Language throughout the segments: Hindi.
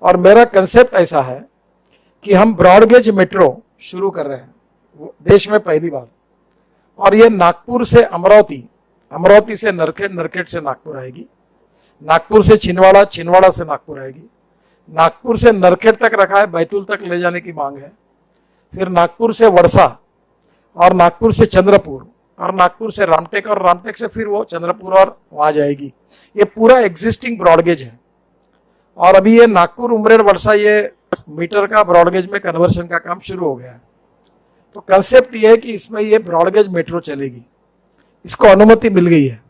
और मेरा कंसेप्ट ऐसा है कि हम ब्रॉडगेज मेट्रो शुरू कर रहे हैं देश में पहली बार, और ये नागपुर से अमरावती, अमरावती से नरखेड़, नरखेड़ से नागपुर आएगी, नागपुर से छिंदवाड़ा, छिंदवाड़ा से नागपुर आएगी, नागपुर से नरखेड़ तक रखा है, बैतूल तक ले जाने की मांग है, फिर नागपुर से वर्षा, और नागपुर से चंद्रपुर, और नागपुर से रामटेक, और रामटेक से फिर वो चंद्रपुर और वहां जाएगी। ये पूरा एग्जिस्टिंग ब्रॉडगेज है। और अभी ये नागपुर, उमरेड, वर्षा, ये मीटर का ब्रॉडगेज में कन्वर्शन का काम शुरू हो गया है। तो कंसेप्ट ये है कि इसमें ये ब्रॉडगेज मेट्रो चलेगी, इसको अनुमति मिल गई है।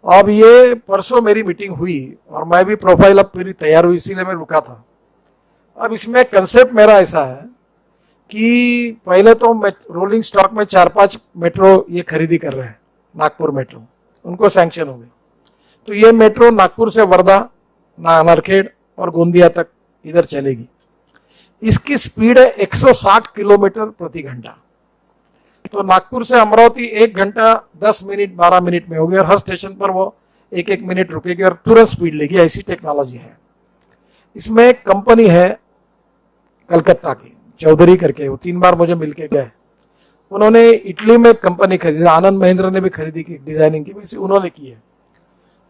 अब ये परसों मेरी मीटिंग हुई और मैं भी प्रोफाइल अब पूरी तैयार हुई, इसीलिए मैं रुका था। अब इसमें कंसेप्ट मेरा ऐसा है कि पहले तो रोलिंग स्टॉक में 4-5 मेट्रो ये खरीदी कर रहे हैं, नागपुर मेट्रो, उनको सैंक्शन हो गई। तो ये मेट्रो नागपुर से वर्धा, नरखेड़ और गोंदिया तक इधर चलेगी। इसकी स्पीड है 160 किलोमीटर प्रति घंटा। तो नागपुर से अमरावती 1 घंटा 10 मिनट 12 मिनट में होगी, और हर स्टेशन पर वो 1-1 मिनट रुकेगी और तुरंत स्पीड लेगी, ऐसी टेक्नोलॉजी है। इसमें एक कंपनी है कलकत्ता की, चौधरी करके, वो 3 बार मुझे मिलके गए। उन्होंने इटली में कंपनी खरीदी, आनंद महिंद्रा ने भी खरीदी की, डिजाइनिंग की, वैसे उन्होंने की है।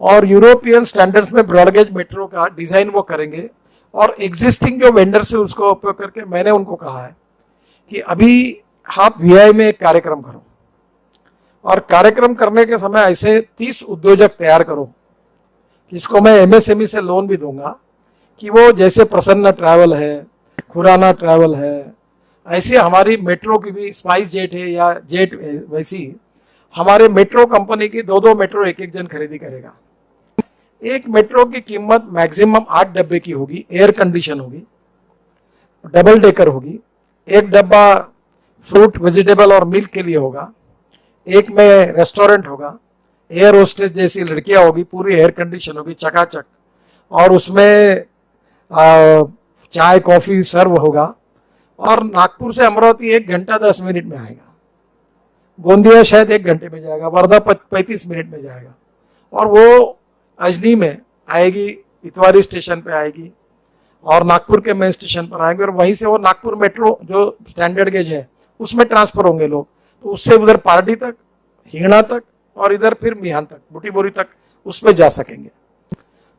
और यूरोपियन स्टैंडर्ड्स में ब्रॉडगेज मेट्रो का डिजाइन वो करेंगे, और एग्जिस्टिंग जो वेंडर्स है उसको उपयोग करके मैंने उनको कहा है कि अभी आप वीआई में एक कार्यक्रम करो, और कार्यक्रम करने के समय ऐसे 30 उद्योजक तैयार करो, जिसको मैं एमएसएमई से लोन भी दूंगा, कि वो जैसे प्रसन्न ट्रैवल है, खुराना ट्रैवल है, ऐसे हमारी मेट्रो की भी स्पाइस जेट है या जेट, वैसी हमारे मेट्रो कंपनी की 2-2 मेट्रो एक जन खरीदी करेगा। एक मेट्रो की कीमत मैक्सिमम 8 डब्बे की होगी, एयर कंडीशन होगी, डबल डेकर होगी। एक डब्बा फ्रूट, वेजिटेबल और मिल्क के लिए होगा, एक में रेस्टोरेंट होगा, एयर होस्टेस जैसी लड़कियां होगी, पूरी एयर कंडीशन होगी चकाचक, और उसमें चाय कॉफी सर्व होगा। और नागपुर से अमरावती 1 घंटा 10 मिनट में आएगा, गोंदिया शायद 1 घंटे में जाएगा, वर्धा 35 मिनट में जाएगा, और वो अजनी में आएगी, इतवारी स्टेशन पे आएगी, और नागपुर के मेन स्टेशन पर आएंगे, और वहीं से वो नागपुर मेट्रो जो स्टैंडर्ड गेज है उसमें ट्रांसफर होंगे लोग, तो उससे उधर पार्टी तक, हिंगणा तक, और इधर फिर मिहान तक, बुटीबोरी तक उसमें जा सकेंगे।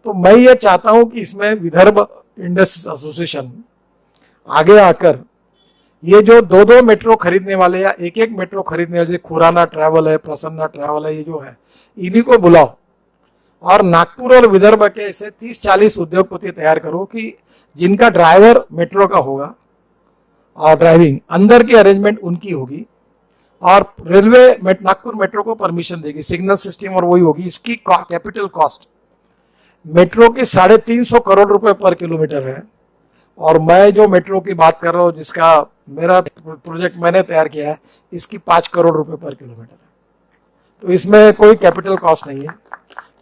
तो मैं ये चाहता हूं कि इसमें विदर्भ इंडस्ट्रीज एसोसिएशन आगे आकर ये जो 2-2 मेट्रो खरीदने वाले या 1-1 मेट्रो खरीदने वाले, खुराना ट्रैवल है, प्रसन्ना ट्रैवल है, ये जो है इन्हीं को बुलाओ, और नागपुर और विदर्भ के ऐसे 30-40 उद्योगपति तैयार करो कि जिनका ड्राइवर मेट्रो का होगा, और ड्राइविंग अंदर की अरेंजमेंट उनकी होगी, और रेलवे नागपुर मेट्रो को परमिशन देगी, सिग्नल सिस्टम और वही होगी। इसकी कैपिटल कॉस्ट मेट्रो की 350 करोड़ रुपए पर किलोमीटर है, और मैं जो मेट्रो की बात कर रहा हूँ, जिसका मेरा प्रोजेक्ट मैंने तैयार किया है, इसकी 5 करोड़ रुपए पर किलोमीटर है। तो इसमें कोई कैपिटल कॉस्ट नहीं है।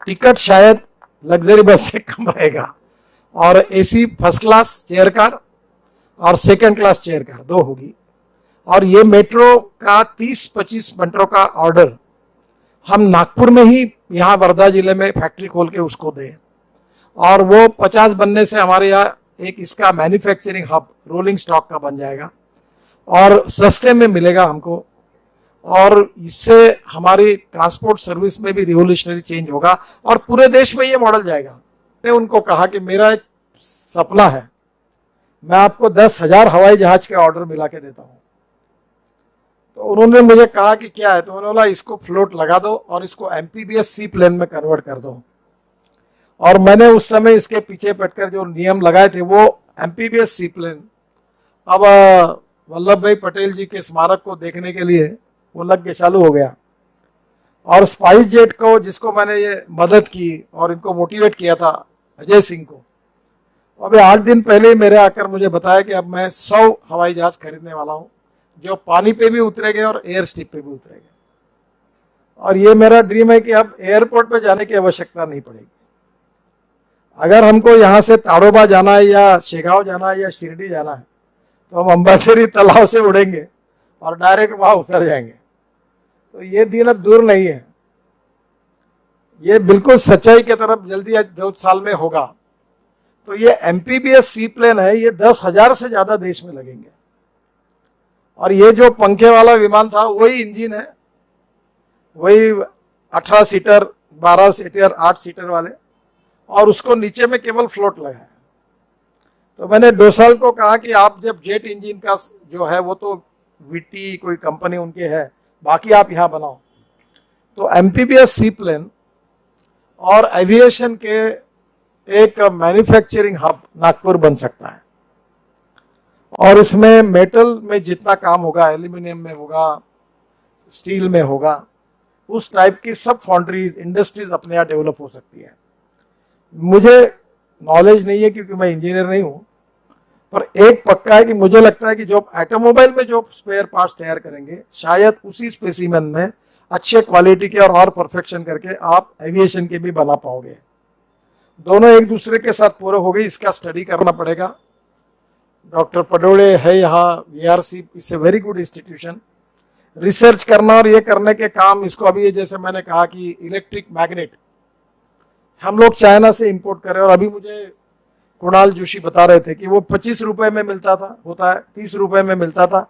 टिकट शायद लग्जरी बस से कम रहेगा, और AC first class chair car और सेकंड क्लास चेयर कार 2 होगी। और ये मेट्रो का 30-25 मेट्रो का ऑर्डर हम नागपुर में ही, यहाँ वर्धा जिले में फैक्ट्री खोल के उसको दें, और वो 50 बनने से हमारे यहाँ एक इसका मैन्युफैक्चरिंग हब रोलिंग स्टॉक का बन जाएगा, और सस्ते में मिलेगा हमको, और इससे हमारी ट्रांसपोर्ट सर्विस में भी रिवोल्यूशनरी चेंज होगा, और पूरे देश में ये मॉडल जाएगा। मैंने उनको कहा कि मेरा एक सपना है, मैं आपको 10,000 हवाई जहाज के ऑर्डर मिला के देता हूं। तो उन्होंने मुझे कहा कि क्या है, तो उन्होंने बोला इसको फ्लोट लगा दो और इसको एमपीबीएस सी प्लेन में कन्वर्ट कर दो। और मैंने उस समय इसके पीछे पटकर जो नियम लगाए थे वो एमपीबीएस सी प्लेन, अब वल्लभ भाई पटेल जी के स्मारक को देखने के लिए वो लग के चालू हो गया। और स्पाइस जेट को, जिसको मैंने ये मदद की और इनको मोटिवेट किया था, अजय सिंह को, अभी 8 दिन पहले मेरे आकर मुझे बताया कि अब मैं 100 हवाई जहाज खरीदने वाला हूं, जो पानी पे भी उतरेंगे और एयर स्ट्रिप पे भी उतरेंगे। और ये मेरा ड्रीम है कि अब एयरपोर्ट पे जाने की आवश्यकता नहीं पड़ेगी। अगर हमको यहाँ से ताड़ोबा जाना है या शेगांव जाना है या शिरडी जाना है, तो हम अंबाझरी तालाब से उड़ेंगे और डायरेक्ट वहां उतर जाएंगे। तो ये दिन अब दूर नहीं है, ये बिल्कुल सच्चाई की तरफ जल्दी 2 साल में होगा। तो ये एमपीबीएस सी प्लेन है, ये 10,000 से ज्यादा देश में लगेंगे। और ये जो पंखे वाला विमान था वही इंजन है, वही 18 सीटर, 12 सीटर, 8 सीटर वाले, और उसको नीचे में केवल फ्लोट लगा है। तो मैंने डोसाल को कहा कि आप जब जेट इंजन का जो है वो तो वीटी कोई कंपनी उनके है, बाकी आप यहां बनाओ। तो एमपीबीएस सी प्लेन और एविएशन के एक मैन्युफैक्चरिंग हब नागपुर बन सकता है। और इसमें मेटल में जितना काम होगा, एल्यूमिनियम में होगा, स्टील में होगा, उस टाइप की सब फाउंड्रीज, इंडस्ट्रीज अपने यहाँ डेवलप हो सकती है। मुझे नॉलेज नहीं है क्योंकि मैं इंजीनियर नहीं हूं, पर एक पक्का है कि मुझे लगता है कि जो ऑटोमोबाइल में जो स्पेयर पार्ट्स तैयार करेंगे, शायद उसी स्पेसिमेन में अच्छे क्वालिटी के और परफेक्शन करके आप एविएशन के भी बना पाओगे। दोनों एक दूसरे के साथ पूरे हो गए, इसका स्टडी करना पड़ेगा। डॉक्टर पडोले है यहाँ, VRC it's a very good institution. Research करना और ये करने के काम, इसको अभी जैसे मैंने कहा कि इलेक्ट्रिक मैग्नेट हम लोग चाइना से इंपोर्ट कर रहे हैं, और अभी मुझे कुणाल जोशी बता रहे थे कि वो 25 रुपए में मिलता था, होता है 30 रुपए में मिलता था,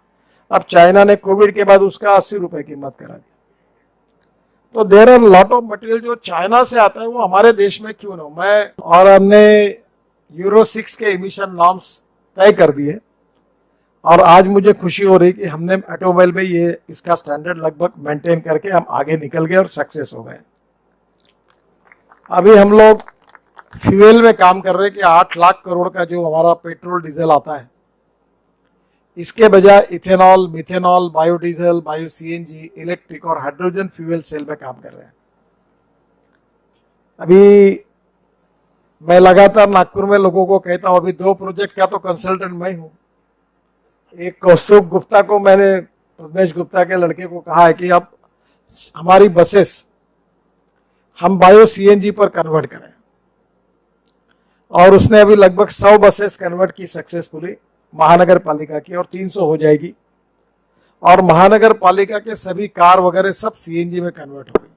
अब चाइना ने कोविड के बाद उसका 80 रुपए कीमत करा दी। तो there are lot of material जो चाइना से आता है, वो हमारे देश में क्यों ना। मैं और हमने यूरो 6 के इमिशन नॉर्म्स तय कर दिए, और आज मुझे खुशी हो रही कि हमने ऑटोमोबाइल में ये इसका स्टैंडर्ड लगभग मेंटेन करके हम आगे निकल गए और सक्सेस हो गए। अभी हम लोग फ्यूल में काम कर रहे हैं कि 8 लाख करोड़ का जो हमारा पेट्रोल डीजल आता है, इसके बजाय ethanol, methanol, biodiesel, bio CNG, electric और हाइड्रोजन फ्यूल सेल में काम कर रहे हैं। अभी मैं लगातार नागपुर में लोगों को कहता हूं, अभी 2 प्रोजेक्ट का तो कंसल्टेंट मैं हूं। एक कौस्तुभ गुप्ता को मैंने, रमेश गुप्ता के लड़के को कहा है कि अब हमारी बसेस हम बायो सीएनजी पर कन्वर्ट करें, और उसने अभी लगभग 100 बसेस कन्वर्ट की सक्सेसफुली महानगर पालिका की, और 300 हो जाएगी, और महानगर पालिका के सभी कार वगैरह सब सीएनजी में कन्वर्ट हो गई।